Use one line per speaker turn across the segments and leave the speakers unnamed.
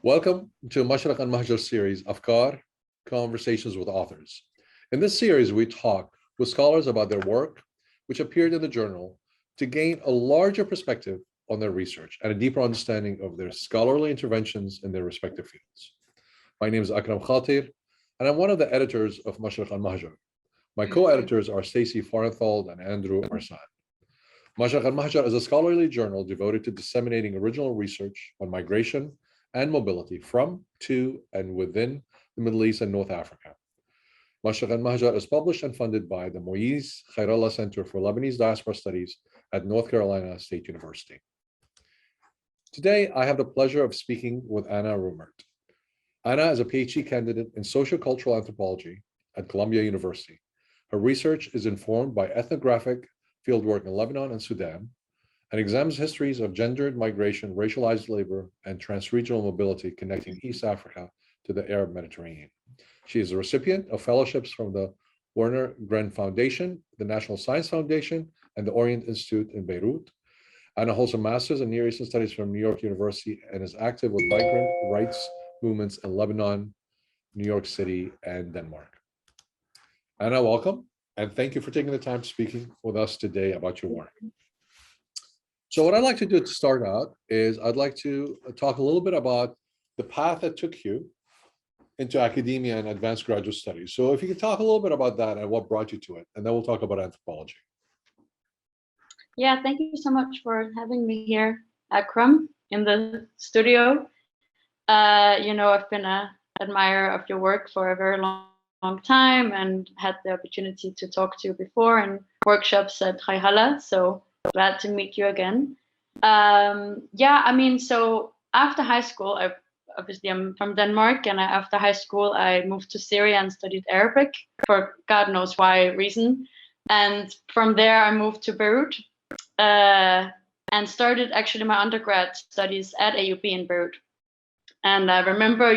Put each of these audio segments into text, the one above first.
Welcome to Mashraq and Mahjar series, Afkar, Conversations with Authors. In this series, we talk with scholars about their work, which appeared in the journal, to gain a larger perspective on their research and a deeper understanding of their scholarly interventions in their respective fields. My name is Akram Khatir, and I'm one of the editors of Mashraq and Mahjar. My co-editors are Stacey Farenthal and Andrew Arsan. Mashraq and Mahjar is a scholarly journal devoted to disseminating original research on migration and mobility from, to, and within the Middle East and North Africa. Mashraq and Mahjar is published and funded by the Moise Khairallah Center for Lebanese Diaspora Studies at North Carolina State University. Today, I have the pleasure of speaking with Anna Reumert. Anna is a PhD candidate in sociocultural anthropology at Columbia University. Her research is informed by ethnographic fieldwork in Lebanon and Sudan, and examines histories of gendered migration, racialized labor, and transregional mobility connecting East Africa to the Arab Mediterranean. She is a recipient of fellowships from the Werner Gren Foundation, the National Science Foundation, and the Orient Institute in Beirut. Anna holds a master's in Near Eastern Studies from New York University and is active with migrant rights movements in Lebanon, New York City, and Denmark. Anna, welcome, and thank you for taking the time speaking with us today about your work. So what I'd like to do to start out is I'd like to talk a little bit about the path that took you into academia and advanced graduate studies. So if you could talk a little bit about that and what brought you to it, and then we'll talk about anthropology.
Yeah, thank you so much for having me here, Akram, in the studio. I've been an admirer of your work for a very long time and had the opportunity to talk to you before in workshops at Kafala. So glad to meet you again. So after high school, I'm from Denmark, and after high school, I moved to Syria and studied Arabic for God knows why reason. And from there, I moved to Beirut and started actually my undergrad studies at AUB in Beirut. And I remember,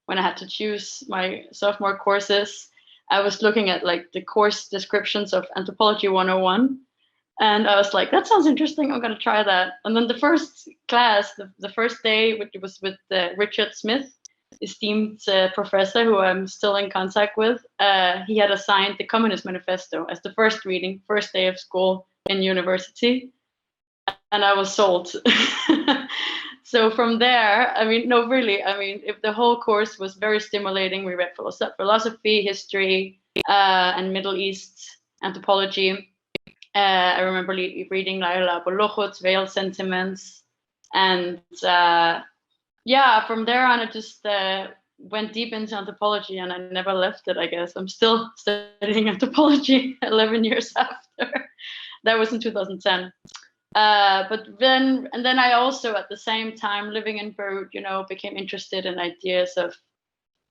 when I had to choose my sophomore courses, I was looking at like the course descriptions of Anthropology 101. And I was like, that sounds interesting. I'm going to try that. And then the first class, the first day, which was with Richard Smith, esteemed professor who I'm still in contact with, he had assigned the Communist Manifesto as the first reading, first day of school in university. And I was sold. So from there, if the whole course was very stimulating. We read philosophy, history, and Middle East anthropology. I remember reading Laila Bolochot's Veil Sentiments. And from there on, I just went deep into anthropology and I never left it, I guess. I'm still studying anthropology 11 years after. That was in 2010. But then I also, at the same time, living in Beirut, became interested in ideas of,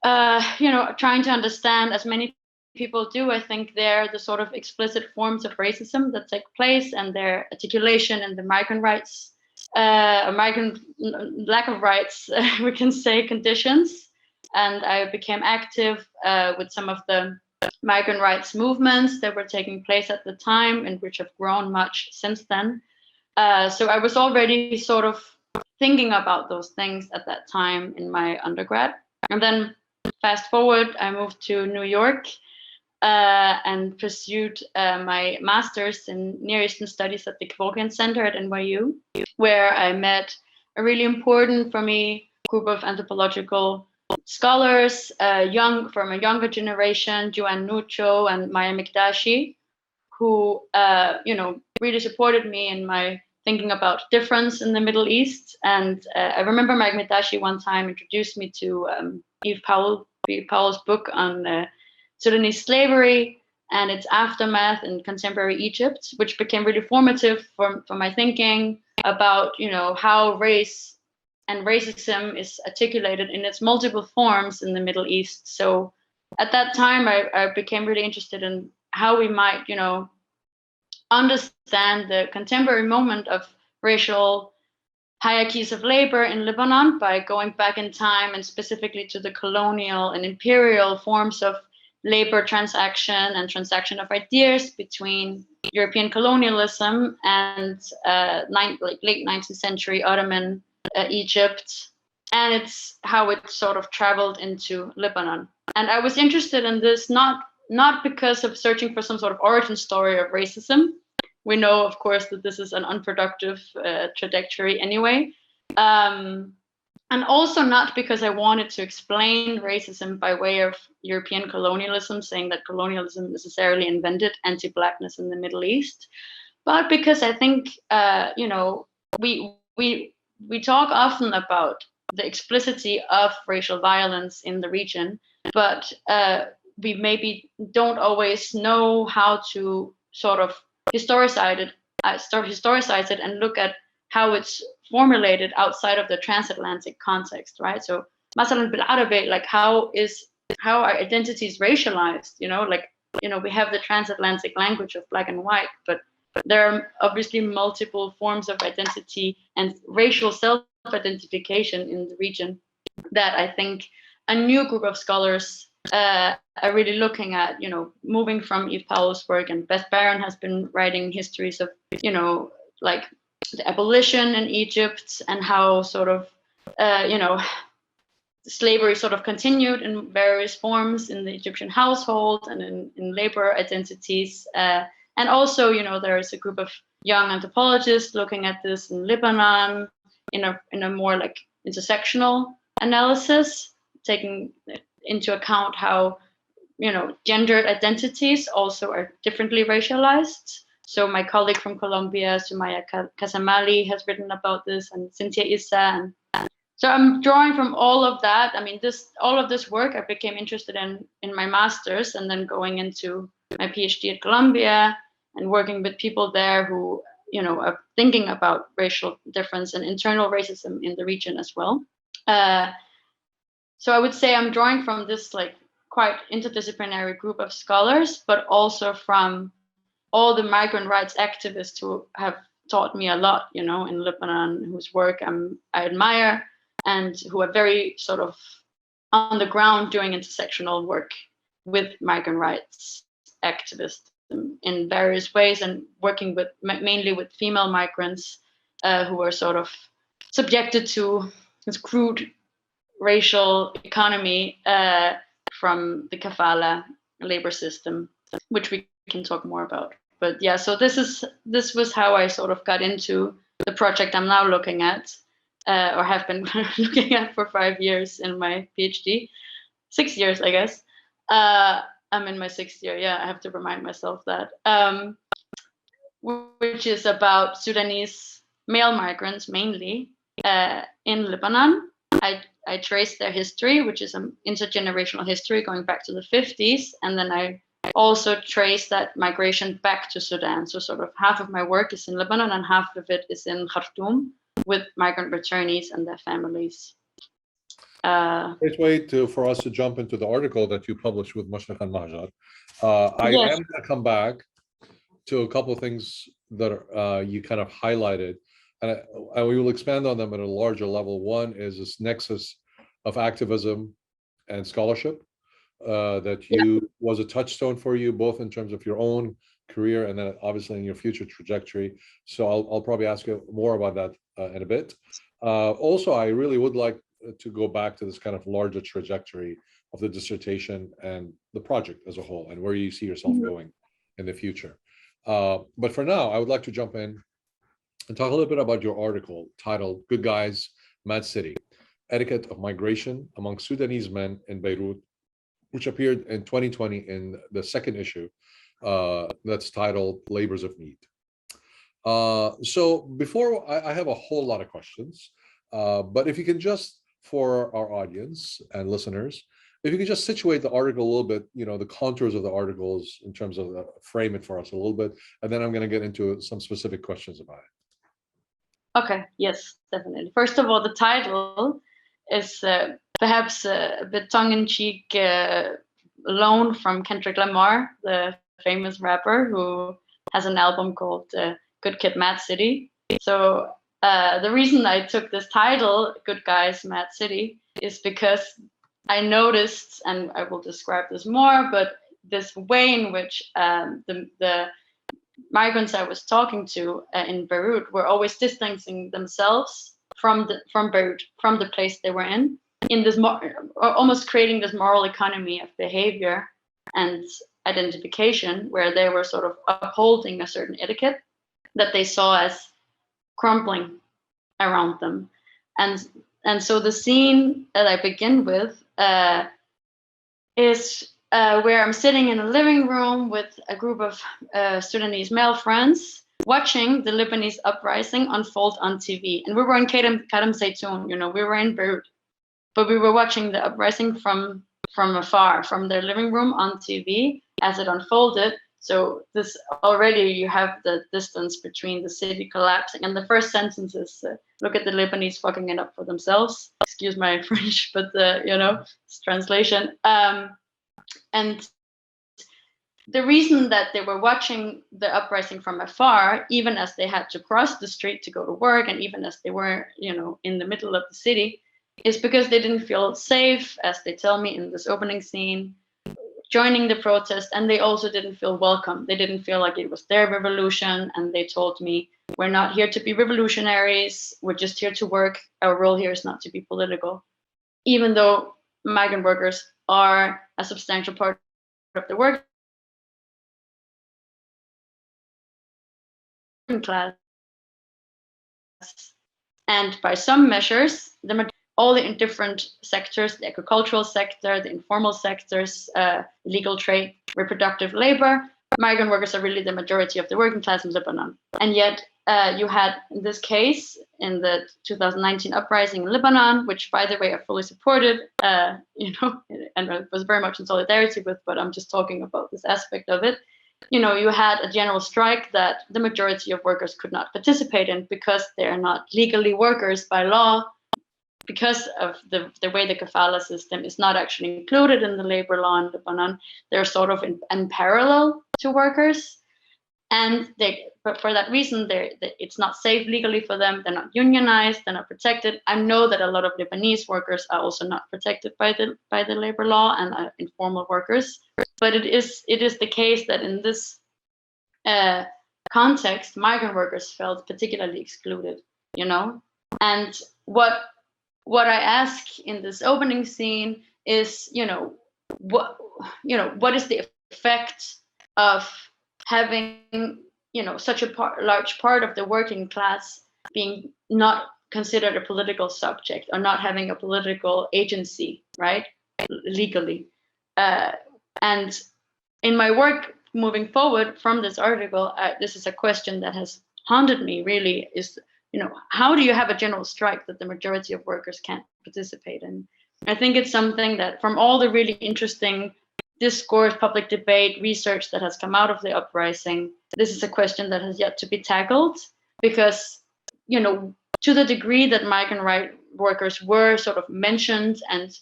trying to understand, as many people do, I think, they're the sort of explicit forms of racism that take place and their articulation in the migrant rights, migrant lack of rights, we can say, conditions. And I became active with some of the migrant rights movements that were taking place at the time and which have grown much since then. So I was already sort of thinking about those things at that time in my undergrad. And then fast forward, I moved to New York and pursued my master's in Near Eastern Studies at the Kevorkian Center at NYU, where I met a really important, for me, group of anthropological scholars, from a younger generation, Joanne Nucho and Maya Mikdashi, who really supported me in my thinking about difference in the Middle East. And I remember Maya Mikdashi one time introduced me to Eve Powell's book on Sudanese slavery and its aftermath in contemporary Egypt, which became really formative for my thinking about how race and racism is articulated in its multiple forms in the Middle East. So at that time, I became really interested in how we might, understand the contemporary moment of racial hierarchies of labor in Lebanon by going back in time and specifically to the colonial and imperial forms of labor transaction and transaction of ideas between European colonialism and late 19th century Ottoman Egypt and it's how it sort of traveled into Lebanon. And I was interested in this not because of searching for some sort of origin story of racism. We know, of course, that this is an unproductive trajectory anyway. And also not because I wanted to explain racism by way of European colonialism, saying that colonialism necessarily invented anti-Blackness in the Middle East, but because I think, we talk often about the explicitity of racial violence in the region, but we maybe don't always know how to sort of historicize it and look at how it's formulated outside of the transatlantic context, right? So, مثلا بالعربي, like how are identities racialized? We have the transatlantic language of black and white, but there are obviously multiple forms of identity and racial self-identification in the region that I think a new group of scholars are really looking at, moving from Eve Powell's work, and Beth Barron has been writing histories of, like the abolition in Egypt and how sort of, slavery sort of continued in various forms in the Egyptian household and in labor identities. And also, there is a group of young anthropologists looking at this in Lebanon in a more like intersectional analysis, taking into account how, gendered identities also are differently racialized. So my colleague from Colombia, Sumaya Casamali, has written about this, and Cynthia Issa. And so I'm drawing from all of that. I mean, all of this work I became interested in my master's, and then going into my PhD at Columbia and working with people there who, are thinking about racial difference and internal racism in the region as well. So I would say I'm drawing from this like quite interdisciplinary group of scholars, but also from all the migrant rights activists who have taught me a lot, in Lebanon, whose work I admire, and who are very sort of on the ground doing intersectional work with migrant rights activists in various ways, and working with mainly with female migrants who are sort of subjected to this crude racial economy from the Kafala labor system, which we can talk more about. But yeah, so this was how I sort of got into the project I'm now looking at, or have been looking at for 5 years in my PhD, 6 years, I guess. I'm in my 6th year. Yeah, I have to remind myself that, which is about Sudanese male migrants mainly in Lebanon. I traced their history, which is an intergenerational history going back to the 50s, and then I also traced that migration back to Sudan. So sort of half of my work is in Lebanon and half of it is in Khartoum with migrant returnees and their families.
Great way for us to jump into the article that you published with Mushraq al-Mahjar. I
Yes.
am going to come back to a couple of things that you kind of highlighted, and we will expand on them at a larger level. One is this nexus of activism and scholarship that was a touchstone for you, both in terms of your own career and then obviously in your future trajectory. So I'll probably ask you more about that in a bit. Also, I really would like to go back to this kind of larger trajectory of the dissertation and the project as a whole, and where you see yourself going in the future. But for now, I would like to jump in and talk a little bit about your article titled "Good Guys, Mad City: Etiquette of Migration Among Sudanese Men in Beirut," which appeared in 2020 in the second issue that's titled "Labors of Need." So before, I have a whole lot of questions, but if you can just, for our audience and listeners, if you could just situate the article a little bit, the contours of the articles in terms of frame it for us a little bit, and then I'm going to get into some specific questions about it.
Okay, yes, definitely. First of all, the title is perhaps a bit tongue-in-cheek loan from Kendrick Lamar, the famous rapper who has an album called Good Kid, Mad City. So the reason I took this title, Good Guys, Mad City, is because I noticed, and I will describe this more, but this way in which the migrants I was talking to in Beirut were always distancing themselves from Beirut, from the place they were in this almost creating this moral economy of behavior and identification, where they were sort of upholding a certain etiquette that they saw as crumbling around them. And so the scene that I begin with is where I'm sitting in a living room with a group of Sudanese male friends, watching the Lebanese uprising unfold on TV. And we were in Kadam Zaytoun, we were in Beirut, but we were watching the uprising from afar, from their living room on TV as it unfolded. So this already, you have the distance between the city collapsing, and the first sentence is, look at the Lebanese fucking it up for themselves. Excuse my French, but it's translation. And the reason that they were watching the uprising from afar, even as they had to cross the street to go to work, and even as they were, in the middle of the city, is because they didn't feel safe, as they tell me in this opening scene, joining the protest, and they also didn't feel welcome. They didn't feel like it was their revolution, and they told me, we're not here to be revolutionaries, we're just here to work. Our role here is not to be political. Even though migrant workers are a substantial part of the working class, and by some measures, all the different sectors, the agricultural sector, the informal sectors, illegal trade, reproductive labor, migrant workers are really the majority of the working class in Lebanon. And yet you had, in this case, in the 2019 uprising in Lebanon, which, by the way, I fully supported, and I was very much in solidarity with, but I'm just talking about this aspect of it. You had a general strike that the majority of workers could not participate in because they're not legally workers by law, because of the way the Kafala system is not actually included in the labor law in Lebanon. They're sort of in parallel to workers. And but for that reason, it's not safe legally for them. They're not unionized. They're not protected. I know that a lot of Lebanese workers are also not protected by the labor law, and informal workers. But it is the case that in this context, migrant workers felt particularly excluded. And what I ask in this opening scene is, what is the effect of having, such a large part of the working class being not considered a political subject, or not having a political agency, right, legally. And in my work moving forward from this article, this is a question that has haunted me, really, is, how do you have a general strike that the majority of workers can't participate in? I think it's something that, from all the really interesting discourse, public debate, research that has come out of the uprising, this is a question that has yet to be tackled, because, to the degree that migrant right workers were sort of mentioned and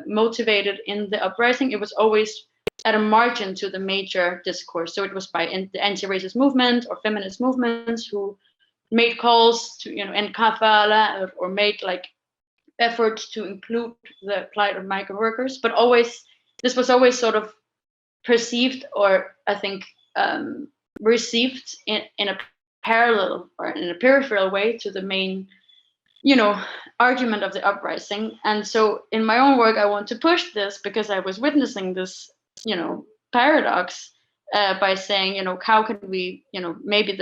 motivated in the uprising, it was always at a margin to the major discourse. So it was by the anti-racist movement or feminist movements who made calls to, end Kafala, or made efforts to include the plight of migrant workers. But this was always sort of perceived, or I think received in a parallel or in a peripheral way to the main, argument of the uprising. And so in my own work, I want to push this, because I was witnessing this, paradox, by saying, how can we, maybe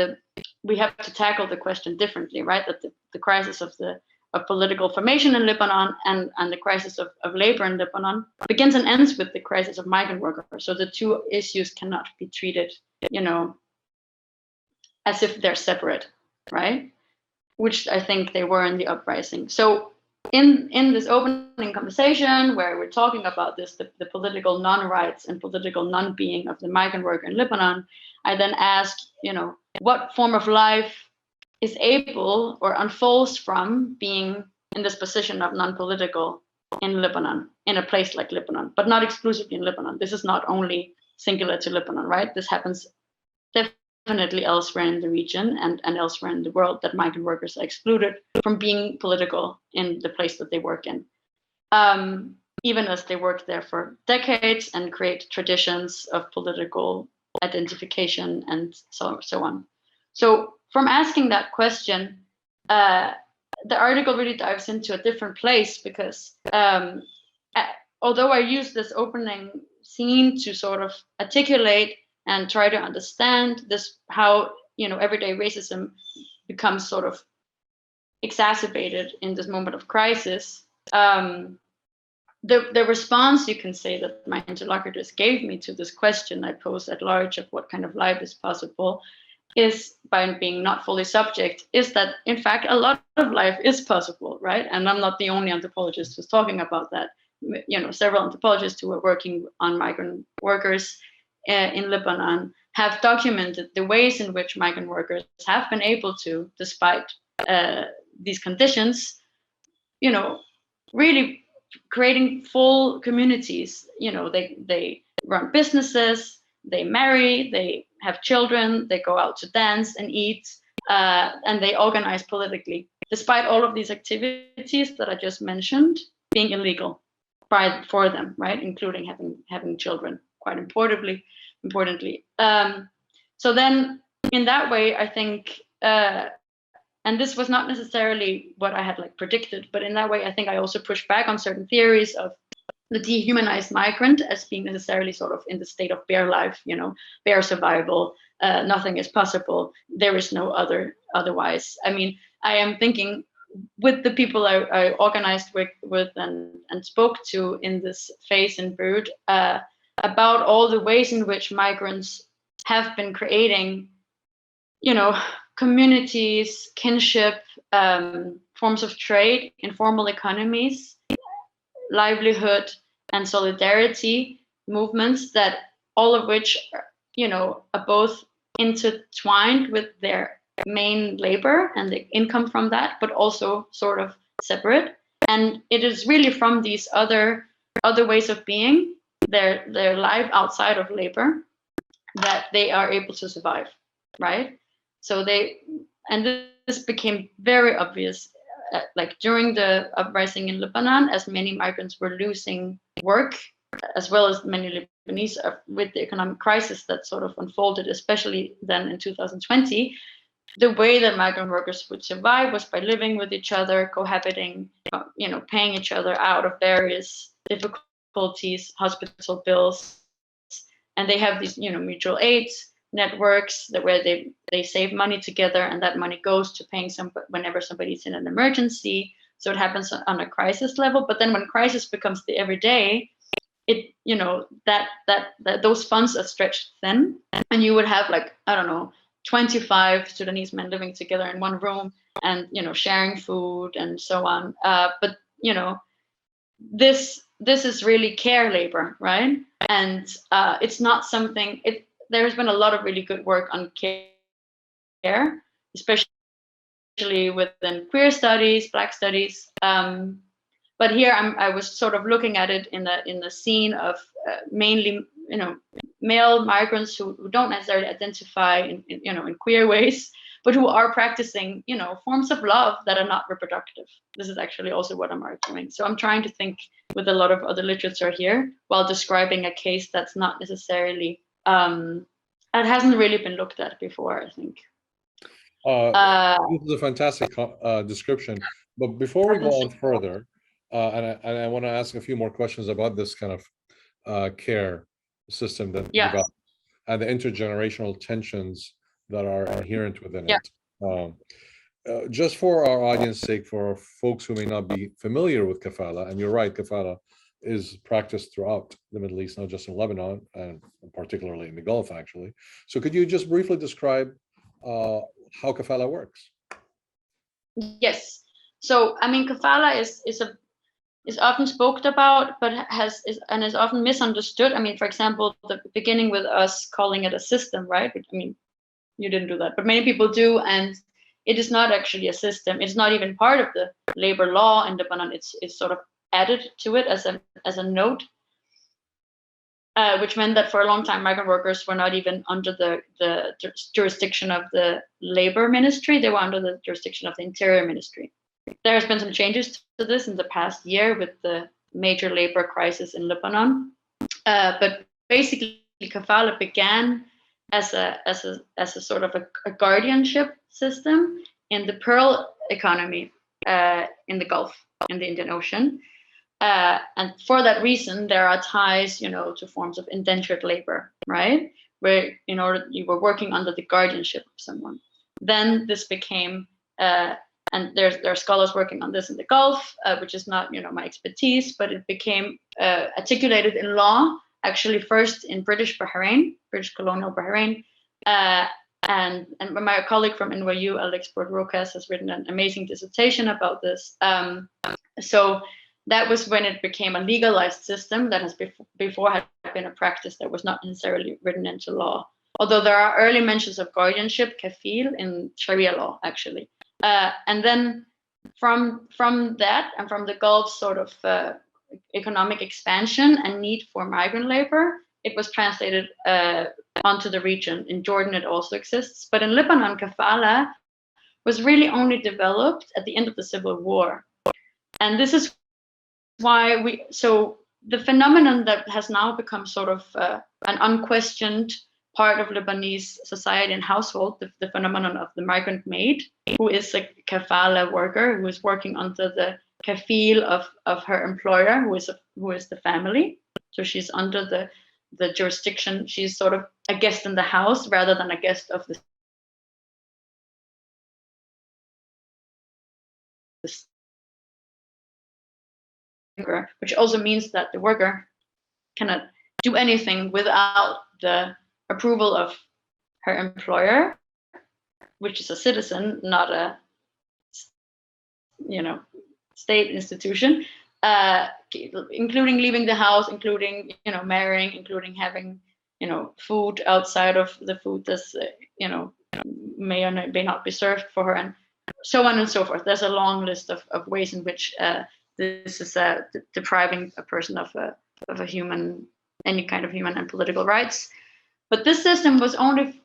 we have to tackle the question differently, right? That the crisis of political formation in Lebanon and the crisis of labor in Lebanon begins and ends with the crisis of migrant workers. So the two issues cannot be treated, as if they're separate, right? Which I think they were in the uprising. So in this opening conversation, where we're talking about this, the political non-rights and political non-being of the migrant worker in Lebanon, I then asked, what form of life is able or unfolds from being in this position of non-political in Lebanon, in a place like Lebanon, but not exclusively in Lebanon. This is not only singular to Lebanon, right? This happens definitely elsewhere in the region and elsewhere in the world, that migrant workers are excluded from being political in the place that they work in, even as they work there for decades and create traditions of political identification and so on. So from asking that question, the article really dives into a different place because although I use this opening scene to sort of articulate and try to understand this, how, everyday racism becomes sort of exacerbated in this moment of crisis, the response, you can say, that my interlocutors gave me to this question I posed at large of what kind of life is possible, is, by being not fully subject, is that in fact a lot of life is possible, right? And I'm not the only anthropologist who's talking about that. Several anthropologists who are working on migrant workers in Lebanon have documented the ways in which migrant workers have been able to, despite these conditions, really creating full communities. They run businesses, they marry, they have children, they go out to dance and eat, and they organize politically, despite all of these activities that I just mentioned being illegal for them, right? Including having children, quite importantly. So then, in that way, I think, and this was not necessarily what I had predicted, but in that way, I think I also pushed back on certain theories of the dehumanized migrant as being necessarily sort of in the state of bare life, bare survival, nothing is possible, there is no otherwise. I mean, I am thinking with the people I organized with and spoke to in this phase in Beirut about all the ways in which migrants have been creating, communities, kinship, forms of trade, informal economies, livelihood, and solidarity movements, that all of which are both intertwined with their main labor and the income from that, but also sort of separate. And it is really from these other ways of being, their life outside of labor, that they are able to survive, right? So this became very obvious during the uprising in Lebanon, as many migrants were losing work, as well as many Lebanese, with the economic crisis that sort of unfolded, especially then in 2020. The way that migrant workers would survive was by living with each other, cohabiting, paying each other out of various difficulties, hospital bills, and they have these, mutual aids networks where they save money together, and that money goes to paying whenever somebody's in an emergency. So it happens on a crisis level, but then when crisis becomes the everyday, it that those funds are stretched thin, and you would have 25 Sudanese men living together in one room and sharing food and so on. But this is really care labor, right? And it's not something. There's been a lot of really good work on care, especially within queer studies, Black studies. But here I was sort of looking at it in the scene of mainly male migrants who don't necessarily identify in queer ways, but who are practicing forms of love that are not reproductive. This is actually also what I'm arguing. So I'm trying to think with a lot of other literature here while describing a case that's not necessarily it hasn't really been looked at before, I think.
This is a fantastic description. But before we go on further, and I want to ask a few more questions about this kind of care system that develops and the intergenerational tensions that are inherent within it. Just for our audience's sake, for folks who may not be familiar with Kafala, and you're right, Kafala is practiced throughout the Middle East, not just in Lebanon, and particularly in the Gulf, actually. So could you just briefly describe how Kafala works?
Yes. So, I mean, Kafala is often spoken about, but is often misunderstood. I mean, for example, the beginning with us calling it a system, right? I mean, you didn't do that, but many people do, and it is not actually a system. It's not even part of the labor law in Lebanon. It's sort of added to it as a note, which meant that for a long time migrant workers were not even under the jurisdiction of the labor ministry. They were under the jurisdiction of the interior ministry. There has been some changes to this in the past year with the major labor crisis in Lebanon, but basically Kafala began as a sort of a guardianship system in the pearl economy, in the Gulf, in the Indian Ocean. And for that reason, there are ties, to forms of indentured labor, right? Where you were working under the guardianship of someone. Then this became, and there are scholars working on this in the Gulf, which is not my expertise, but it became articulated in law, actually first in British colonial Bahrain. And my colleague from NYU, Alex Brodrokas, has written an amazing dissertation about this. So that was when it became a legalized system that has before had been a practice that was not necessarily written into law. Although there are early mentions of guardianship, kafil, in Sharia law, actually. And then from that and from the Gulf sort of economic expansion and need for migrant labor, it was translated onto the region. In Jordan, it also exists. But in Lebanon, kafala was really only developed at the end of the Civil War. And this is why the phenomenon that has now become sort of an unquestioned part of Lebanese society and household, the phenomenon of the migrant maid, who is a kafala worker, who is working under the kafil of her employer, who is the family. So she's under the jurisdiction. She's sort of a guest in the house rather than a guest of the worker, which also means that the worker cannot do anything without the approval of her employer, which is a citizen, not a state institution, including leaving the house, including marrying, including having food outside of the food that's may or may not be served for her, and so on and so forth. There's a long list of ways in which this is depriving a person of any kind of human and political rights. But this system was only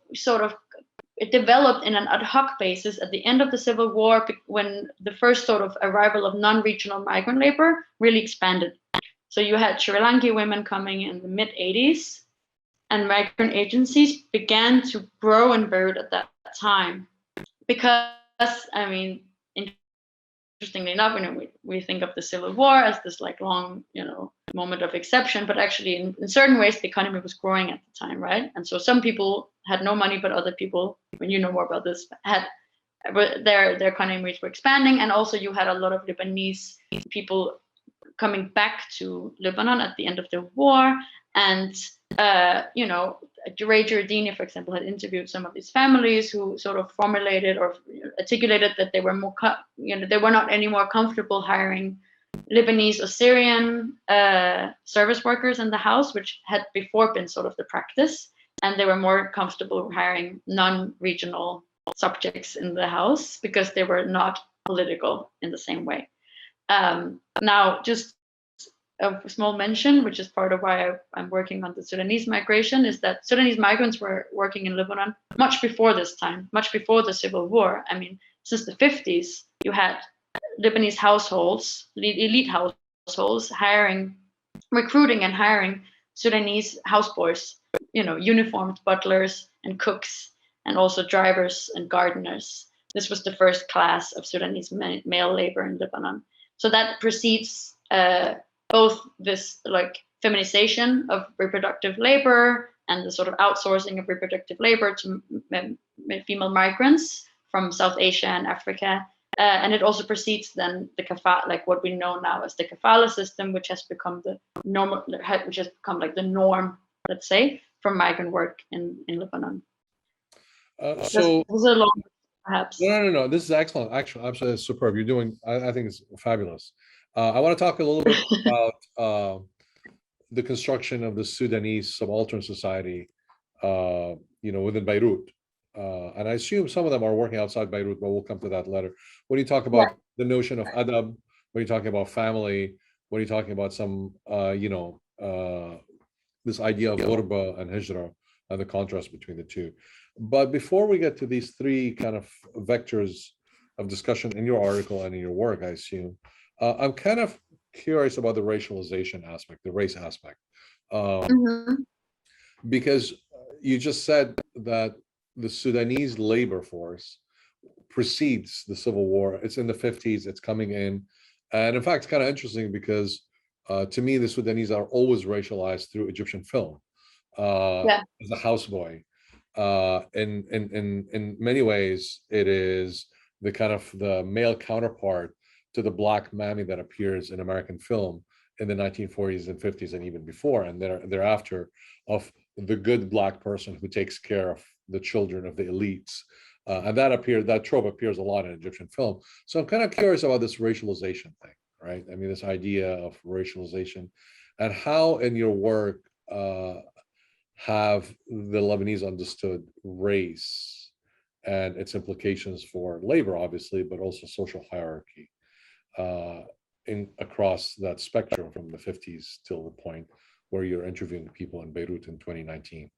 it developed in an ad hoc basis at the end of the Civil War, when the first sort of arrival of non-regional migrant labor really expanded. So you had Sri Lankan women coming in the mid-'80s, and migrant agencies began to grow in Beirut at that time. Because, interestingly enough, we think of the Civil War as this long, moment of exception, but actually in certain ways, the economy was growing at the time, right? And so some people had no money, but other people, when you know more about this, had their economies were expanding. And also you had a lot of Lebanese people coming back to Lebanon at the end of the war. And, Ray Giardini, for example, had interviewed some of these families who sort of formulated or articulated that they were they were not any more comfortable hiring Lebanese or Syrian service workers in the house, which had before been sort of the practice. And they were more comfortable hiring non-regional subjects in the house because they were not political in the same way. Now, just a small mention, which is part of why I'm working on the Sudanese migration, is that Sudanese migrants were working in Lebanon much before this time, much before the Civil War. Since the 50s, you had Lebanese households, elite households, recruiting and hiring Sudanese houseboys, uniformed butlers and cooks, and also drivers and gardeners. This was the first class of Sudanese male labor in Lebanon. So that precedes both this feminization of reproductive labor and the sort of outsourcing of reproductive labor to female migrants from South Asia and Africa. And it also precedes then the kafala, what we know now as the kafala system, which has become the normal, which has become the norm, let's say, for migrant work in Lebanon.
So
this is a long, perhaps.
No. This is excellent. Actually, absolutely superb. You're doing. I think it's fabulous. I want to talk a little bit about the construction of the Sudanese subaltern society, within Beirut. And I assume some of them are working outside Beirut, but we'll come to that later. When you talk about the notion of adab, when you're talking about family, when you're talking about some, this idea of ghurba and hijra and the contrast between the two. But before we get to these three kind of vectors of discussion in your article and in your work, I assume, I'm kind of curious about the racialization aspect, the race aspect. Because you just said that the Sudanese labor force precedes the Civil War. It's in the 50s, it's coming in. And in fact, it's kind of interesting because to me, the Sudanese are always racialized through Egyptian film as a houseboy. In many ways, it is the kind of the male counterpart to the black mammy that appears in American film in the 1940s and 50s and even before and thereafter, of the good black person who takes care of the children of the elites. And that trope appears a lot in Egyptian film. So I'm kind of curious about this racialization thing, right? I mean, this idea of racialization and how in your work have the Lebanese understood race and its implications for labor, obviously, but also social hierarchy across that spectrum from the 50s till the point where you're interviewing people in Beirut in 2019.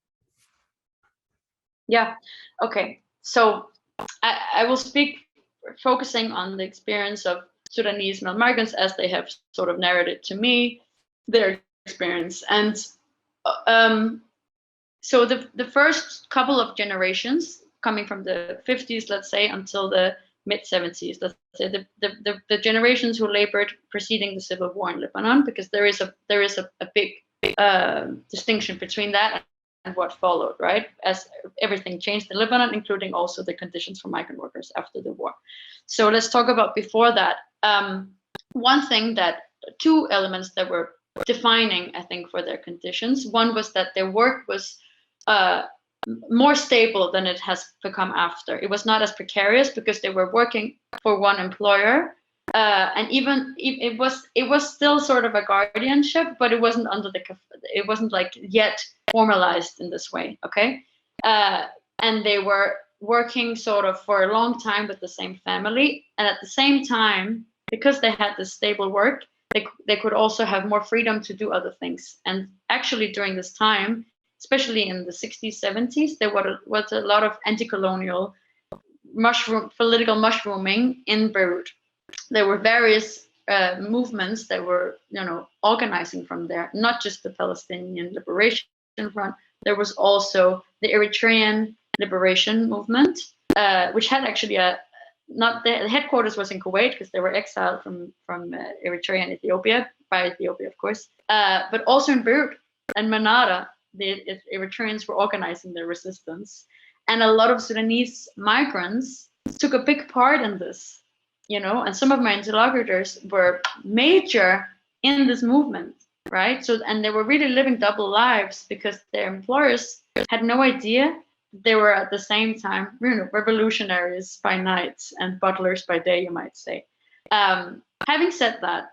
Yeah, okay. So I will speak focusing on the experience of Sudanese male migrants as they have sort of narrated to me, their experience. And so the first couple of generations coming from the 50s, let's say, until the mid 70s, let's say the generations who labored preceding the civil war in Lebanon, because there is a big distinction between that and what followed, right? As everything changed in Lebanon, including also the conditions for migrant workers after the war. So let's talk about before that. Two elements that were defining, I think, for their conditions. One was that their work was more stable than it has become after. It was not as precarious because they were working for one employer, and even it was still sort of a guardianship, but it wasn't it wasn't like yet formalized in this way. Okay, and they were working sort of for a long time with the same family, and at the same time, because they had this stable work, they could also have more freedom to do other things. And actually, during this time, especially in the 60s, 70s, there was a lot of anti-colonial political mushrooming in Beirut. There were various movements that were, organizing from there, not just the Palestinian Liberation Front. There was also the Eritrean Liberation Movement, which had actually the headquarters was in Kuwait because they were exiled from Eritrea and Ethiopia, by Ethiopia, of course, but also in Beirut and Manara. The Eritreans were organizing their resistance, and a lot of Sudanese migrants took a big part in this, and some of my interlocutors were major in this movement, right? So, and they were really living double lives because their employers had no idea they were at the same time, revolutionaries by night and butlers by day, you might say. Having said that,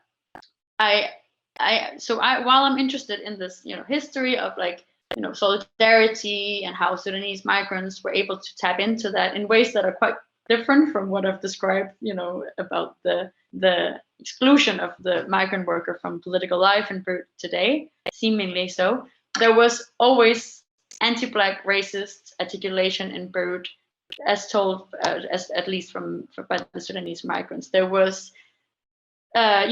while I'm interested in this, history of solidarity and how Sudanese migrants were able to tap into that in ways that are quite different from what I've described, about the exclusion of the migrant worker from political life in Beirut today, seemingly so. There was always anti-Black racist articulation in Beirut, as told, as at least by the Sudanese migrants. There was, there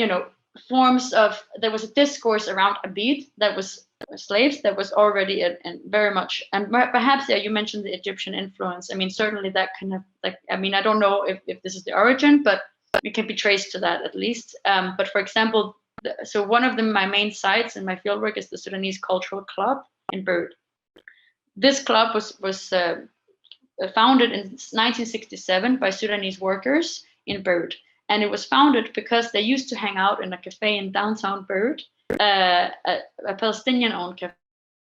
was a discourse around Abid, that was slaves, that was already and very much, and perhaps, you mentioned the Egyptian influence. I mean, certainly that can have, I don't know if this is the origin, but it can be traced to that at least. But for example, so one of my main sites in my fieldwork is the Sudanese Cultural Club in Beirut. This club was founded in 1967 by Sudanese workers in Beirut. And it was founded because they used to hang out in a cafe in downtown Beirut, a Palestinian-owned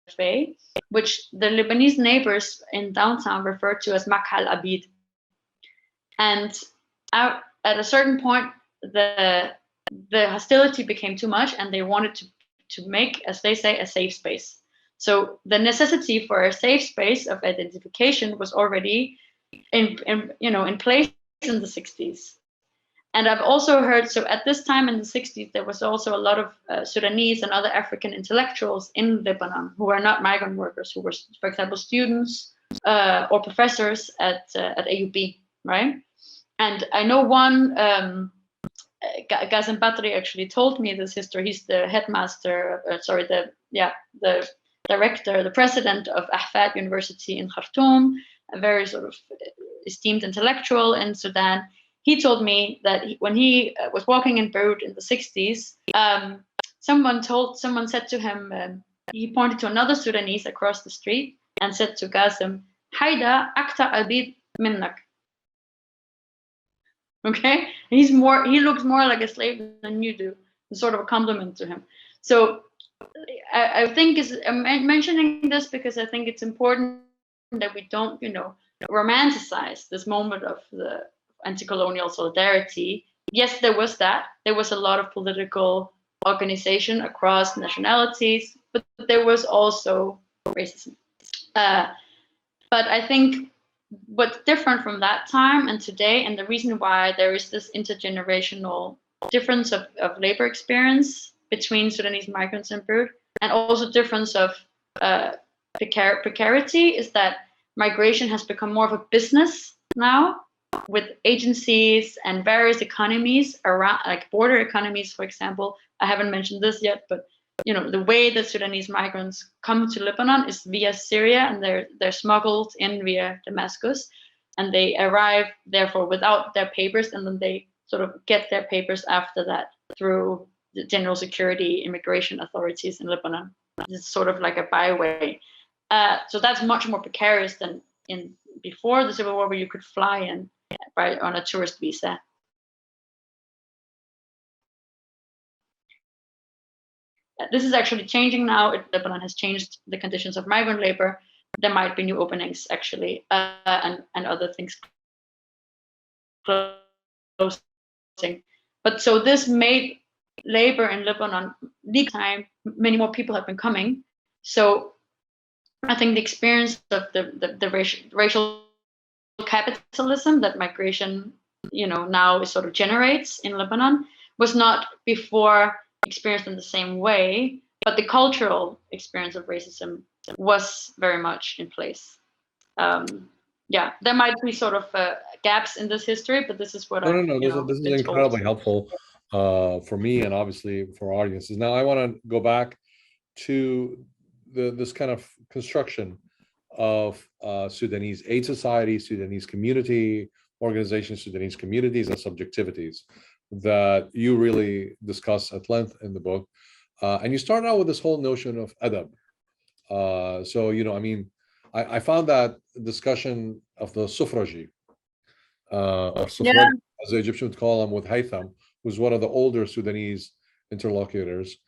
cafe, which the Lebanese neighbors in downtown referred to as Makhal Abid. And at a certain point, the hostility became too much, and they wanted to make, as they say, a safe space. So the necessity for a safe space of identification was already in place in the 60s. And I've also heard, so at this time in the 60s, there was also a lot of Sudanese and other African intellectuals in Lebanon who were not migrant workers, who were, for example, students or professors at AUB, right? And I know one, Gazem Batri actually told me this history. He's the headmaster, the director, the president of Ahfad University in Khartoum, a very sort of esteemed intellectual in Sudan. He told me that when he was walking in Beirut in the 60s, someone said to him, he pointed to another Sudanese across the street and said to Qasim, Haida aktar albid minnak. Okay, he looks more like a slave than you do. It's sort of a compliment to him. So I think I'm mentioning this because I think it's important that we don't, romanticize this moment of the anti-colonial solidarity. Yes, there was that. There was a lot of political organization across nationalities, but there was also racism. But I think what's different from that time and today, and the reason why there is this intergenerational difference of labor experience between Sudanese migrants and Beirut, and also difference of precarity, is that migration has become more of a business now, with agencies and various economies around, like border economies, for example. I haven't mentioned this yet, but the way that Sudanese migrants come to Lebanon is via Syria, and they're smuggled in via Damascus, and they arrive therefore without their papers, and then they sort of get their papers after that through the general security immigration authorities in Lebanon. It's sort of like a byway. So that's much more precarious than in before the Civil War, where you could fly in on a tourist visa. This is actually changing now. Lebanon has changed the conditions of migrant labor. There might be new openings actually, and other things closing. But so this made labor in Lebanon legal time. Many more people have been coming. So I think the experience of the racial capitalism that migration, now is sort of generates in Lebanon was not before experienced in the same way, but the cultural experience of racism was very much in place. There might be sort of gaps in this history, but this is what
This is incredibly helpful for me and obviously for audiences. Now I want to go back to this kind of construction of Sudanese aid society, Sudanese community organizations, Sudanese communities, and subjectivities that you really discuss at length in the book. And you start out with this whole notion of adab. I found that discussion of the suffragi, as the Egyptians would call him, with Haytham, who's one of the older Sudanese interlocutors,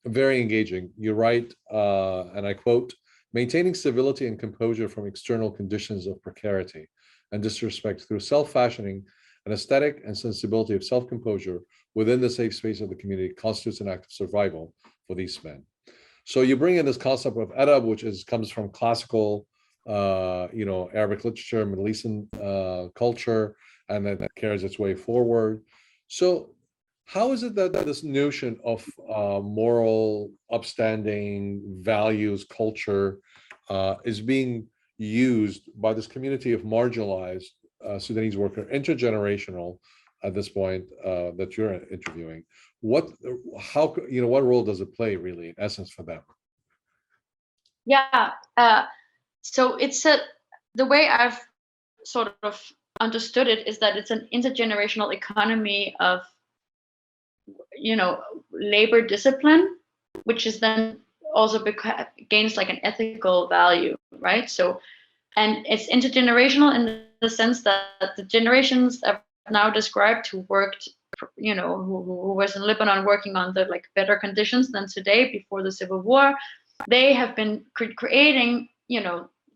very engaging. You write, and I quote, maintaining civility and composure from external conditions of precarity and disrespect through self-fashioning an aesthetic and sensibility of self-composure within the safe space of the community constitutes an act of survival for these men. So you bring in this concept of adab, which comes from classical, Arabic literature, Middle Eastern culture, and then that carries its way forward. So how is it that this notion of moral, upstanding values, culture is being used by this community of marginalized Sudanese worker, intergenerational at this point that you're interviewing? What role does it play really in essence for them?
So it's the way I've sort of understood it is that it's an intergenerational economy of labor discipline, which is then also gains like an ethical value, right? So, and it's intergenerational in the sense that the generations I've now described who worked, who was in Lebanon working on the better conditions than today before the Civil War, they have been creating,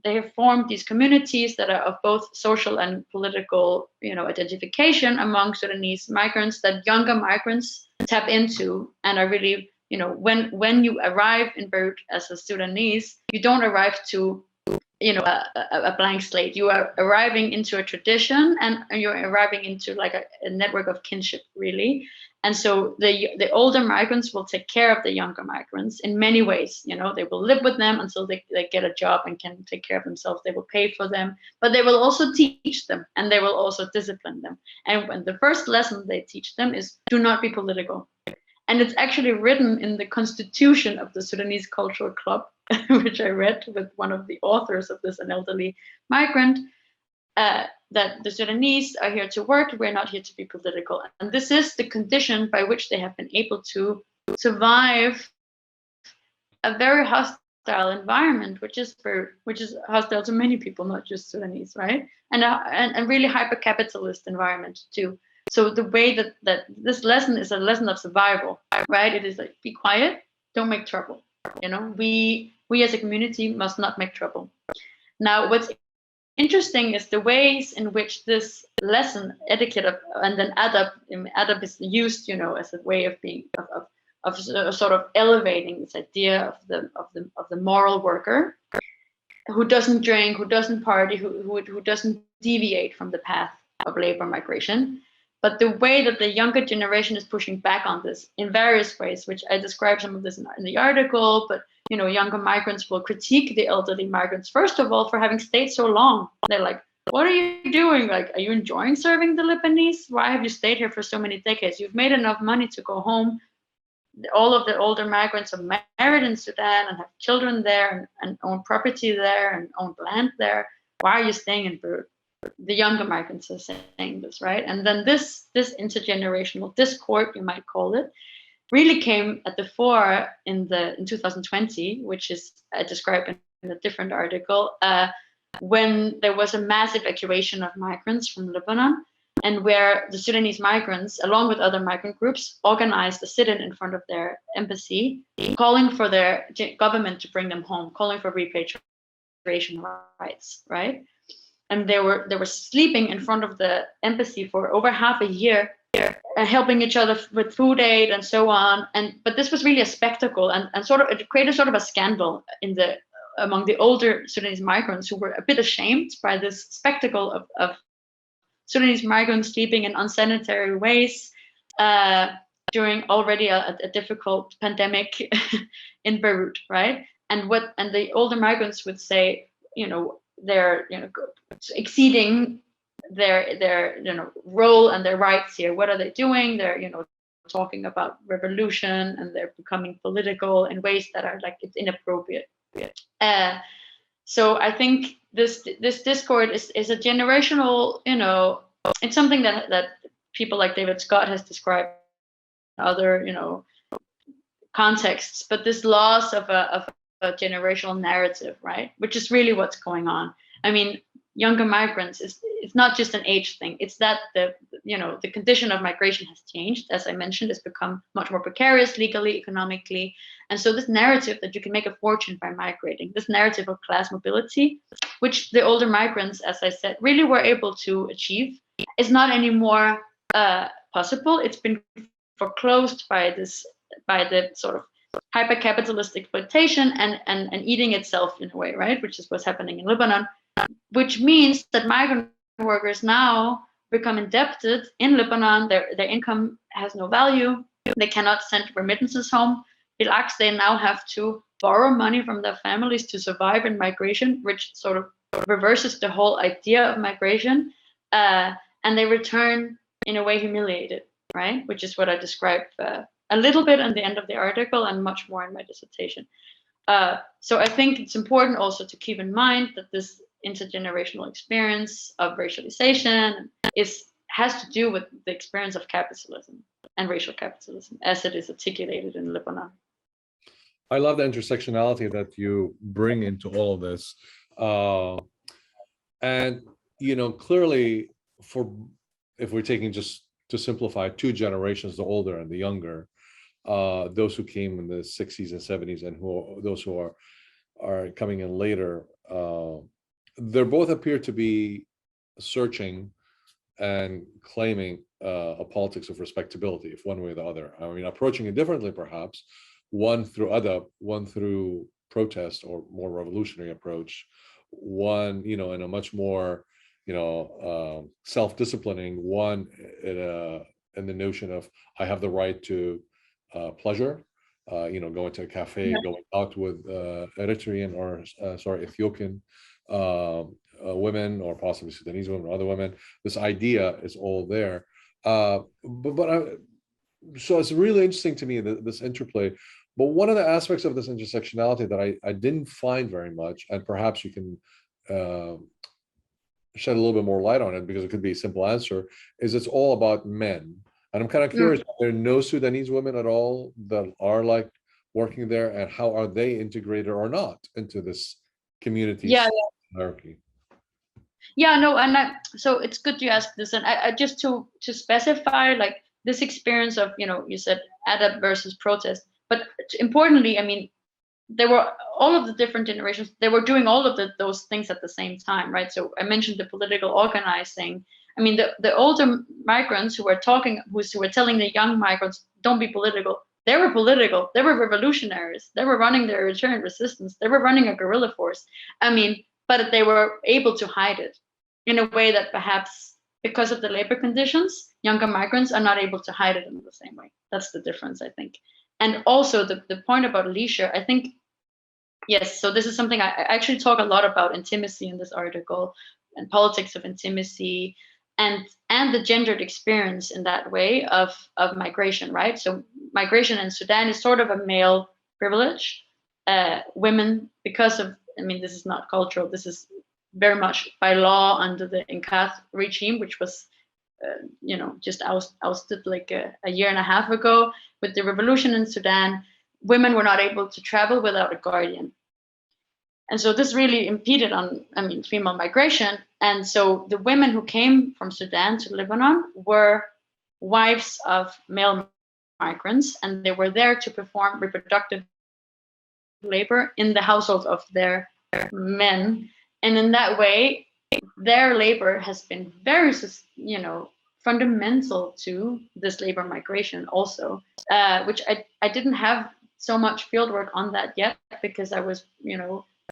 they have formed these communities that are of both social and political, identification among Sudanese migrants that younger migrants tap into and are really, when you arrive in Beirut as a Sudanese, you don't arrive to, a blank slate. You are arriving into a tradition, and you're arriving into a network of kinship, really. And so the older migrants will take care of the younger migrants in many ways. They will live with them until they get a job and can take care of themselves. They will pay for them, but they will also teach them, and they will also discipline them. And when the first lesson they teach them is do not be political. And it's actually written in the constitution of the Sudanese Cultural Club, which I read with one of the authors of this, an elderly migrant. that the Sudanese are here to work, we're not here to be political. And this is the condition by which they have been able to survive a very hostile environment, which is hostile to many people, not just Sudanese, right? And a really hyper-capitalist environment too. So the way that this lesson is a lesson of survival, right? It is like, be quiet, don't make trouble. You know, we as a community must not make trouble. Now, what's interesting is the ways in which this lesson, etiquette, and then adab is used, you know, as a way of being of sort of elevating this idea of the moral worker who doesn't drink, who doesn't party, who doesn't deviate from the path of labor migration. But the way that the younger generation is pushing back on this in various ways, which I describe some of this in the article, but you know, younger migrants will critique the elderly migrants, first of all, for having stayed so long. They're like, what are you doing? Like, are you enjoying serving the Lebanese? Why have you stayed here for so many decades? You've made enough money to go home. All of the older migrants are married in Sudan and have children there and own property there and own land there. Why are you staying in Beirut? The younger migrants are saying this, right? And then this intergenerational discord, you might call it, really came at the fore in 2020, which is described in a different article, when there was a massive evacuation of migrants from Lebanon, and where the Sudanese migrants, along with other migrant groups, organized a sit-in in front of their embassy, calling for their government to bring them home, calling for repatriation rights, right? And they were sleeping in front of the embassy for over half a year, helping each other with food aid and so on. But this was really a spectacle, and sort of it created sort of a scandal among the older Sudanese migrants who were a bit ashamed by this spectacle of Sudanese migrants sleeping in unsanitary ways during already a difficult pandemic in Beirut, right? And the older migrants would say, you know, they're, you know, exceeding their you know, role and their rights here. What are they doing? They're, you know, talking about revolution, and they're becoming political in ways that are like, it's inappropriate. So I think this discord is a generational, you know, it's something that people like David Scott has described in other, you know, contexts, but this loss of a generational narrative, right? Which is really what's going on. I mean, younger migrants it's not just an age thing. It's that the condition of migration has changed. As I mentioned, it's become much more precarious legally, economically. And so this narrative that you can make a fortune by migrating, this narrative of class mobility, which the older migrants, as I said, really were able to achieve, is not anymore possible. It's been foreclosed by the sort of hyper-capitalist exploitation and eating itself in a way, right? Which is what's happening in Lebanon, which means that migrant workers now become indebted in Lebanon. Their income has no value. They cannot send remittances home. Bilaks, they now have to borrow money from their families to survive in migration, which sort of reverses the whole idea of migration. And they return in a way humiliated, right? Which is what I described a little bit at the end of the article and much more in my dissertation. So I think it's important also to keep in mind that this intergenerational experience of racialization has to do with the experience of capitalism and racial capitalism as it is articulated in Lebanon.
I love the intersectionality that you bring into all of this. And, you know, clearly if we're taking, just to simplify, two generations, the older and the younger, those who came in the 60s and 70s and those who are coming in later, they both appear to be searching and claiming a politics of respectability, if one way or the other. I mean, approaching it differently, perhaps, one through adab, one through protest or more revolutionary approach, one, you know, in a much more, you know, self-disciplining, one in the notion of, I have the right to pleasure, you know, going to a cafe, going out with Eritrean or Ethiopian women, or possibly Sudanese women or other women. This idea is all there. So it's really interesting to me, this interplay. But one of the aspects of this intersectionality that I didn't find very much, and perhaps you can shed a little bit more light on it, because it could be a simple answer, is it's all about men. And I'm kind of curious, are there no Sudanese women at all that are like working there, and how are they integrated or not into this community hierarchy?
Yeah, no, and so it's good you ask this, and I just to specify, like, this experience of, you said adapt versus protest, but importantly, I mean, there were all of the different generations, they were doing all of those things at the same time, right? So I mentioned the political organizing. I mean, the older migrants who were talking, who were telling the young migrants, don't be political. They were political. They were revolutionaries. They were running their Eritrean resistance. They were running a guerrilla force. I mean, but they were able to hide it in a way that perhaps, because of the labor conditions, younger migrants are not able to hide it in the same way. That's the difference, I think. And also the point about leisure, I think, yes, so this is something I actually talk a lot about intimacy in this article, and politics of intimacy, and the gendered experience in that way of migration, right? So migration in Sudan is sort of a male privilege. Women, because of, I mean, this is not cultural, this is very much by law under the Inkath regime, which was, just ousted like a year and a half ago with the revolution in Sudan. Women were not able to travel without a guardian. And so this really impeded on, I mean, female migration. And so the women who came from Sudan to Lebanon were wives of male migrants, and they were there to perform reproductive labor in the household of their men. And in that way, their labor has been very, fundamental to this labor migration also, which I didn't have so much fieldwork on that yet, because I was,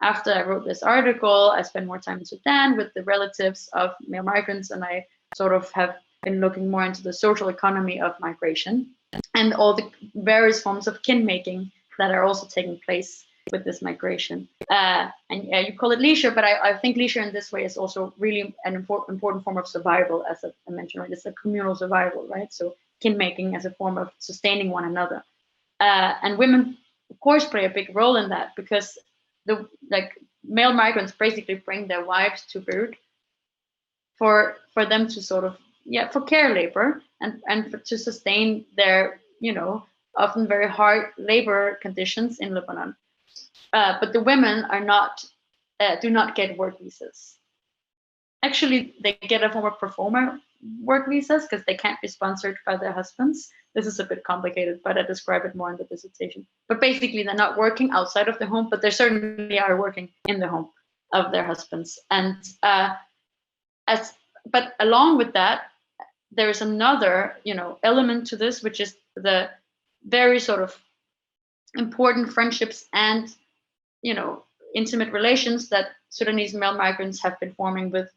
after I wrote this article, I spent more time in Sudan with the relatives of male migrants, and I sort of have been looking more into the social economy of migration and all the various forms of kin making that are also taking place with this migration. And you call it leisure, but I think leisure in this way is also really an important form of survival, as I mentioned, right? It's a communal survival, right? So kin making as a form of sustaining one another. And women, of course, play a big role in that, because male migrants basically bring their wives to Beirut for them to sort of, for care labor and to sustain their, often very hard labor conditions in Lebanon. But the women are not, do not get work visas. Actually, they get a form of performer work visas because they can't be sponsored by their husbands. This is a bit complicated, but I describe it more in the dissertation. But basically, they're not working outside of the home, but they certainly are working in the home of their husbands. And but along with that, there is another, element to this, which is the very sort of important friendships and, intimate relations that Sudanese male migrants have been forming with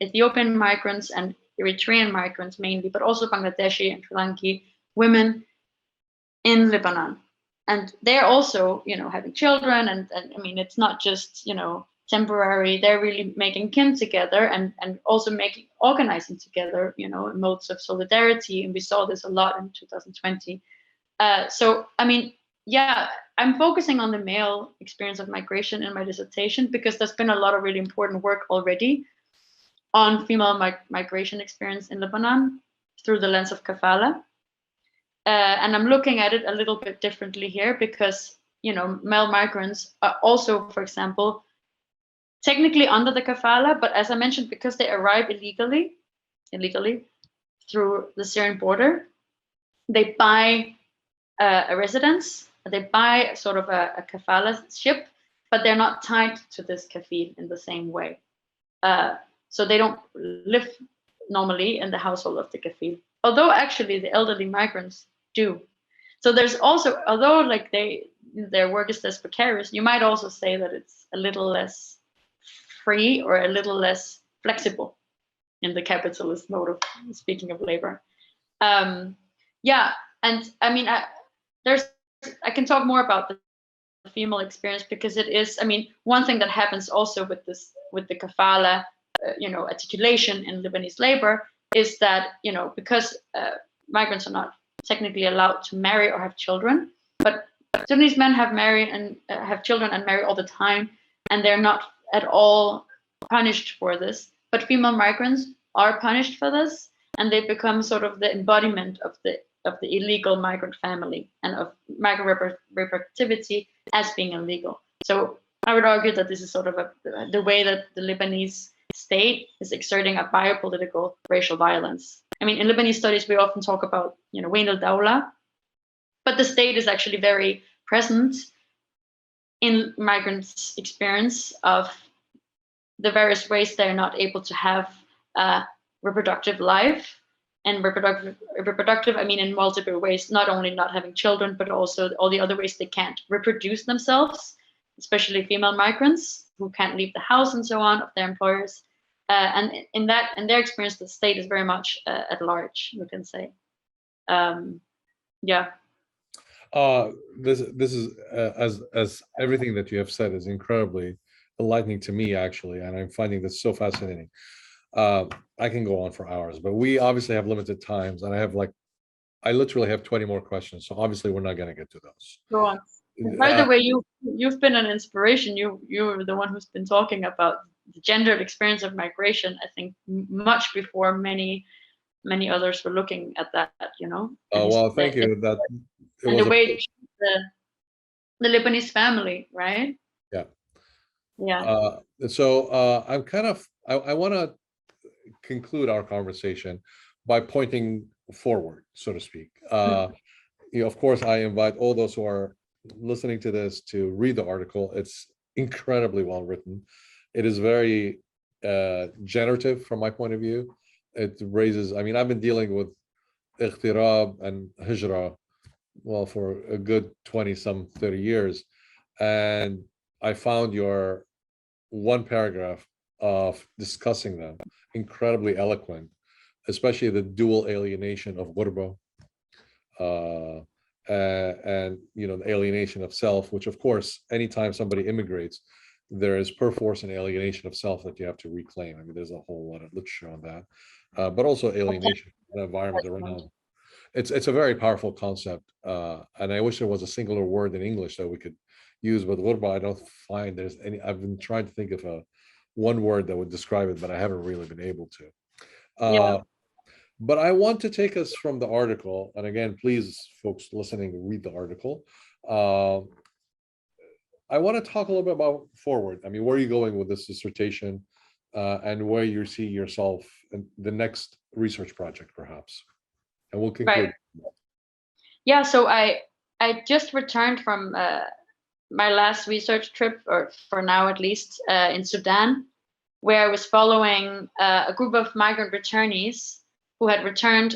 Ethiopian migrants and Eritrean migrants mainly, but also Bangladeshi and Sri Lankan women in Lebanon. And they're also, having children, and I mean, it's not just, temporary. They're really making kin together and also organizing together, in modes of solidarity. And we saw this a lot in 2020. So, I mean, I'm focusing on the male experience of migration in my dissertation, because there's been a lot of really important work already on female migration experience in Lebanon through the lens of Kafala. And I'm looking at it a little bit differently here, because, male migrants are also, for example, technically under the Kafala, but as I mentioned, because they arrive illegally through the Syrian border, they buy a residence, they buy sort of a Kafala ship, but they're not tied to this kafil in the same way. So they don't live normally in the household of the kafil, although actually the elderly migrants do. So there's also, although like their work is less precarious, you might also say that it's a little less free or a little less flexible in the capitalist mode of speaking of labor. And I mean, I can talk more about the female experience, because it is, I mean, one thing that happens also with the kafala, articulation in Lebanese labor is that, because migrants are not technically allowed to marry or have children, but Sudanese men have married and have children and marry all the time, and they're not at all punished for this. But female migrants are punished for this, and they become sort of the embodiment of the illegal migrant family and of migrant reproductivity as being illegal. So I would argue that this is sort of the way that the Lebanese state is exerting a biopolitical racial violence. I mean, in Lebanese studies, we often talk about, Wain al-Dawla, but the state is actually very present in migrants' experience of the various ways they're not able to have a reproductive life. And reproductive, I mean, in multiple ways, not only not having children, but also all the other ways they can't reproduce themselves, especially female migrants who can't leave the house and so on of their employers. And in their experience, the state is very much at large, you can say. Yeah.
This is as everything that you have said is incredibly enlightening to me, actually, and I'm finding this so fascinating. I can go on for hours, but we obviously have limited times, and I literally have 20 more questions, so obviously we're not going to get to those.
Go on. By the way, you've been an inspiration. You're the one who's been talking about the gendered experience of migration, I think, much before many others were looking at that,
Well, thank you. That it
and
was
the way the Lebanese family, right?
Yeah.
Yeah.
So I want to conclude our conversation by pointing forward, so to speak. Of course, I invite all those who are listening to this to read the article. It's incredibly well written. It is very generative from my point of view. It raises, I mean, I've been dealing with ightirab and hijra, well, for a good 30 years. And I found your one paragraph of discussing them incredibly eloquent, especially the dual alienation of ghurba, and the alienation of self, which of course, anytime somebody immigrates, there is per force an alienation of self that you have to reclaim. I mean, there's a whole lot of literature on that, but also alienation of the environment around. It's a very powerful concept, and I wish there was a singular word in English that we could use with ghurba. I don't find there's any. I've been trying to think of one word that would describe it, but I haven't really been able to.
Yeah.
But I want to take us from the article, and again, please, folks listening, read the article. I want to talk a little bit about forward. I mean, where are you going with this dissertation, and where you see yourself in the next research project, perhaps? And we'll conclude.
Right. Yeah, so I just returned from my last research trip, or for now at least, in Sudan, where I was following a group of migrant returnees who had returned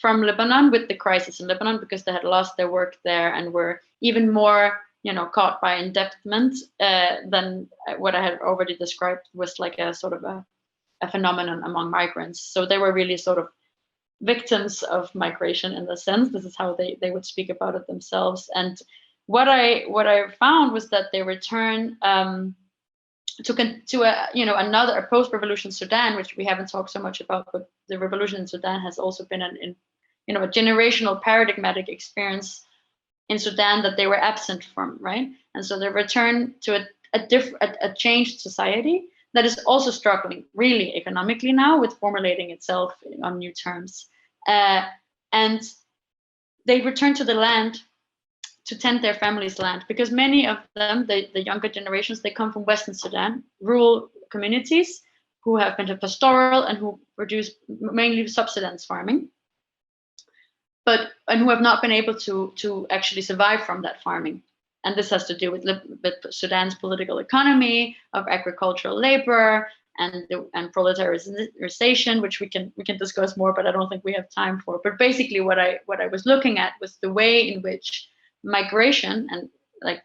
from Lebanon with the crisis in Lebanon because they had lost their work there and were even more, caught by indebtedness than what I had already described was like a sort of a phenomenon among migrants. So they were really sort of victims of migration in the sense. This is how they would speak about it themselves. And what I found was that they return to a post-revolution Sudan, which we haven't talked so much about, but the revolution in Sudan has also been a generational paradigmatic experience in Sudan that they were absent from, right? And so they return to a changed society that is also struggling really economically now with formulating itself on new terms. And they return to the land to tend their family's land, because many of them, the younger generations, they come from Western Sudan, rural communities who have been pastoral and who produce mainly subsistence farming, and who have not been able to actually survive from that farming. And this has to do with Sudan's political economy of agricultural labor and proletarization, which we can discuss more, but I don't think we have time for. But basically, what I was looking at was the way in which migration, and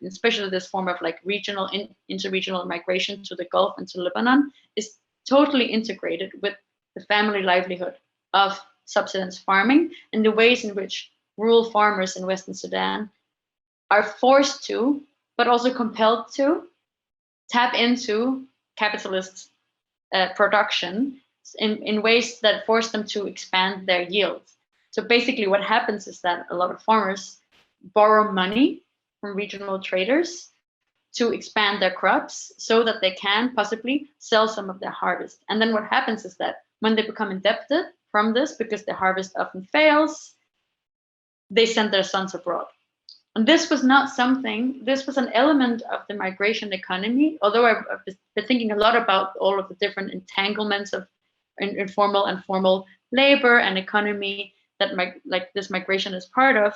especially this form of regional interregional migration to the Gulf and to Lebanon, is totally integrated with the family livelihood of subsistence farming, and the ways in which rural farmers in Western Sudan are forced to, but also compelled to, tap into capitalist production in ways that force them to expand their yield. So basically what happens is that a lot of farmers borrow money from regional traders to expand their crops so that they can possibly sell some of their harvest. And then what happens is that when they become indebted from this, because the harvest often fails, they send their sons abroad. And this was not something, this was an element of the migration economy, although I've been thinking a lot about all of the different entanglements of informal and formal labor and economy that like this migration is part of.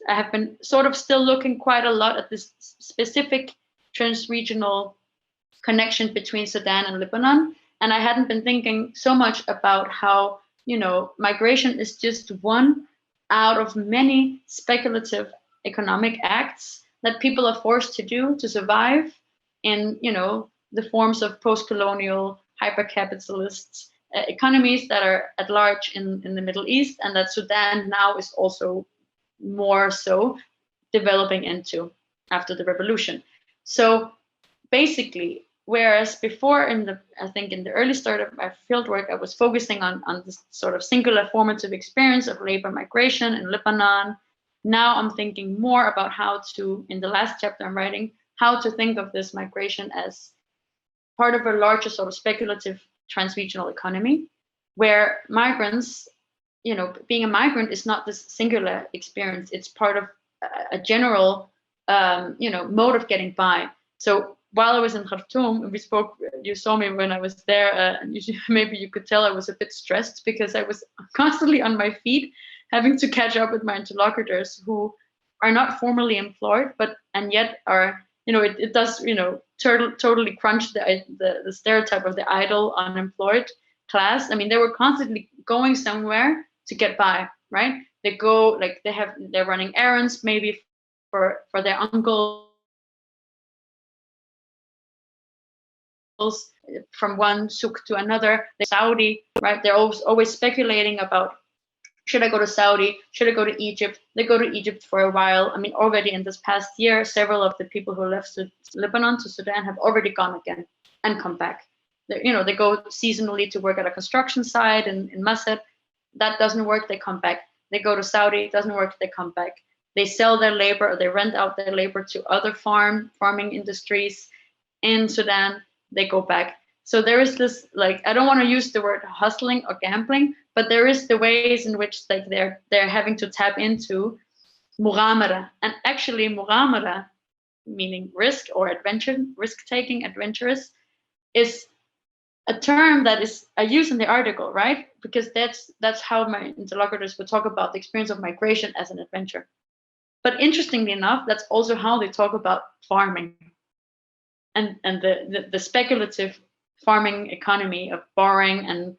I have been sort of still looking quite a lot at this specific transregional connection between Sudan and Lebanon. And I hadn't been thinking so much about how, migration is just one out of many speculative economic acts that people are forced to do to survive in, the forms of post-colonial hyper-capitalist economies that are at large in the Middle East, and that Sudan now is also more so developing into after the revolution. So basically, whereas before I think in the early start of my fieldwork, I was focusing on this sort of singular formative experience of labor migration in Lebanon. Now I'm thinking more about how to, in the last chapter I'm writing, how to think of this migration as part of a larger sort of speculative transregional economy, where migrants, being a migrant is not this singular experience. It's part of a general, mode of getting by. So while I was in Khartoum, we spoke, you saw me when I was there, and maybe you could tell I was a bit stressed because I was constantly on my feet, having to catch up with my interlocutors who are not formally employed, and yet are, it does, totally crunch the stereotype of the idle, unemployed class. I mean, they were constantly going somewhere to get by, right? They go, like they're running errands, maybe for their uncles, from one souk to another. They're Saudi, right? They're always speculating about, should I go to Saudi? Should I go to Egypt? They go to Egypt for a while. I mean, already in this past year, several of the people who left Lebanon to Sudan have already gone again and come back. They go seasonally to work at a construction site in Masad. That doesn't work, they come back. They go to Saudi, it doesn't work, they come back. They sell their labor, or they rent out their labor to other farming industries in Sudan. They go back. So there is this, like, I don't want to use the word hustling or gambling, but there is the ways in which, like, they're having to tap into mughamara. And actually mughamara, meaning risk or adventure, risk-taking, adventurous, is a term that is I use in the article, right? Because that's how my interlocutors would talk about the experience of migration as an adventure. But interestingly enough, that's also how they talk about farming and the speculative farming economy of borrowing and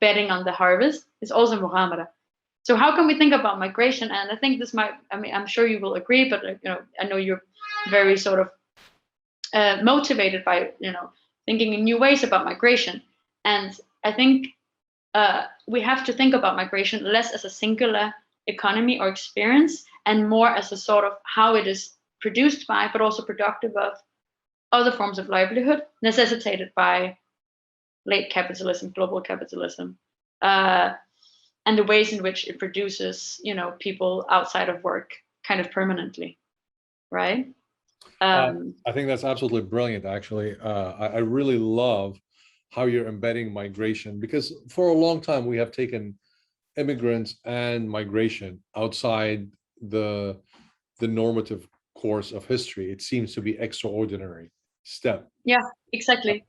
betting on the harvest is also mughamara. So how can we think about migration? And I think this might, I mean, I'm sure you will agree, but I know you're very sort of motivated by thinking in new ways about migration. And I think we have to think about migration less as a singular economy or experience and more as a sort of how it is produced by, but also productive of other forms of livelihood necessitated by late capitalism, global capitalism, and the ways in which it produces, people outside of work kind of permanently, right?
I think that's absolutely brilliant, actually. I really love how you're embedding migration, because for a long time we have taken immigrants and migration outside the normative course of history. It seems to be extraordinary step.
Yeah, exactly.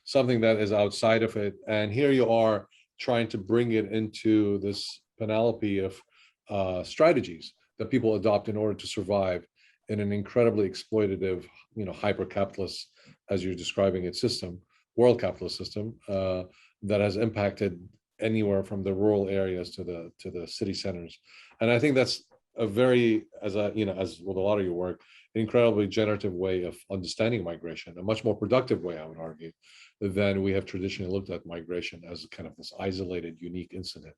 Something that is outside of it. And here you are trying to bring it into this panoply of strategies that people adopt in order to survive in an incredibly exploitative, hyper-capitalist, as you're describing it, system, world capitalist system, that has impacted anywhere from the rural areas to the city centers. And I think that's a very, as with a lot of your work, incredibly generative way of understanding migration, a much more productive way, I would argue, than we have traditionally looked at migration as kind of this isolated, unique incident.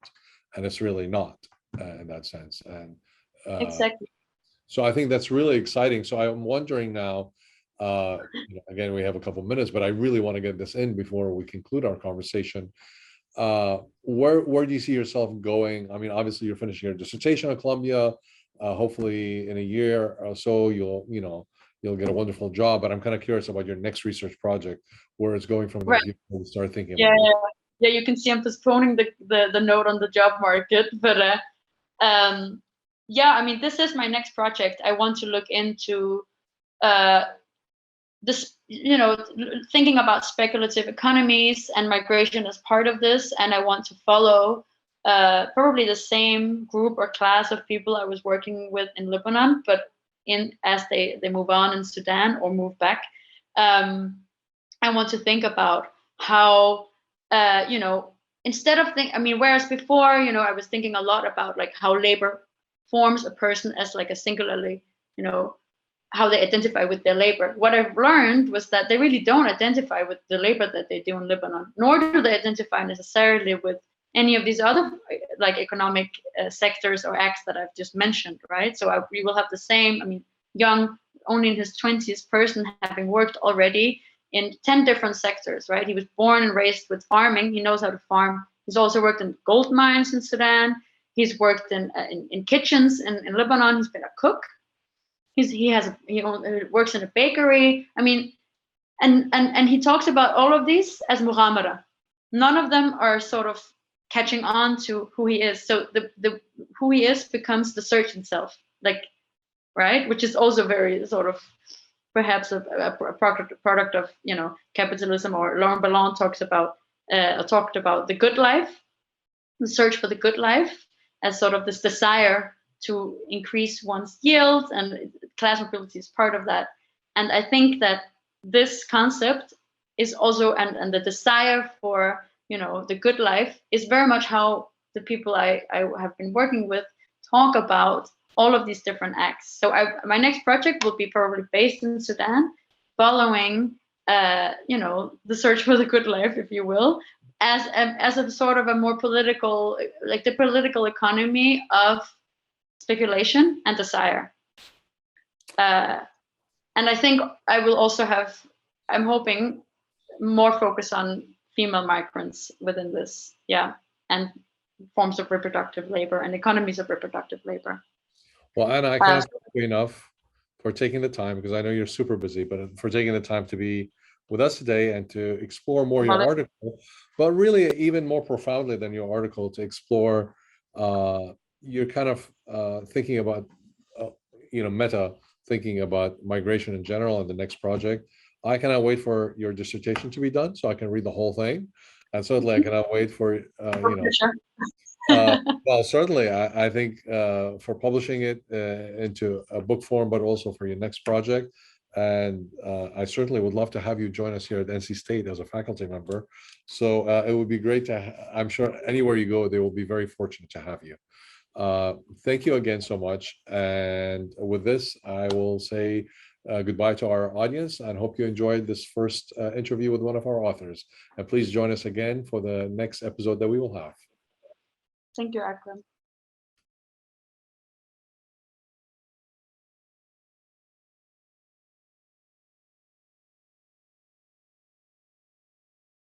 And it's really not in that sense. And
exactly.
so I think that's really exciting. So I'm wondering now, again, we have a couple minutes, but I really want to get this in before we conclude our conversation. Where do you see yourself going? I mean, obviously you're finishing your dissertation at Columbia. Hopefully in a year or so, you'll, you'll get a wonderful job. But I'm kind of curious about your next research project, where it's going from there.
Right.
If you start thinking
Yeah,
about it.
yeah. You can see I'm postponing the note on the job market, but yeah, I mean, this is my next project. I want to look into this, thinking about speculative economies and migration as part of this, and I want to follow probably the same group or class of people I was working with in Lebanon, but as they move on in Sudan or move back. I want to think about how, instead of whereas before, I was thinking a lot about like how labor forms a person as like a singularly, how they identify with their labor. What I've learned was that they really don't identify with the labor that they do in Lebanon, nor do they identify necessarily with any of these other like economic sectors or acts that I've just mentioned, right? So we will have the same, young, only in his 20s person having worked already in 10 different sectors, right? He was born and raised with farming. He knows how to farm. He's also worked in gold mines in Sudan. He's worked in kitchens in Lebanon. He's been a cook. He works in a bakery. And he talks about all of these as mughamara. None of them are sort of catching on to who he is. So the who he is becomes the search itself, like, right? Which is also very sort of perhaps a product of capitalism. Or Laurent Ballon talked about the good life, the search for the good life, as sort of this desire to increase one's yield, and class mobility is part of that. And I think that this concept is also, and the desire for the good life is very much how the people I have been working with talk about all of these different acts. So my next project will be probably based in Sudan, following the search for the good life, if you will, as a sort of a more political, like the political economy of speculation and desire. And I think I will also have, I'm hoping, more focus on female migrants within this, and forms of reproductive labor and economies of reproductive labor.
Well, Anna, I can't thank you enough for taking the time, because I know you're super busy, but for taking the time to be with us today and to explore more your article, but really even more profoundly than your article, to explore your kind of thinking about, meta thinking about migration in general and the next project. I cannot wait for your dissertation to be done so I can read the whole thing. And certainly I cannot wait for, well, certainly I think for publishing it into a book form, but also for your next project. And I certainly would love to have you join us here at NC State as a faculty member. So it would be great I'm sure anywhere you go, they will be very fortunate to have you. Thank you again so much. And with this, I will say goodbye to our audience, and hope you enjoyed this first interview with one of our authors. And please join us again for the next episode that we will have.
Thank you, Akram.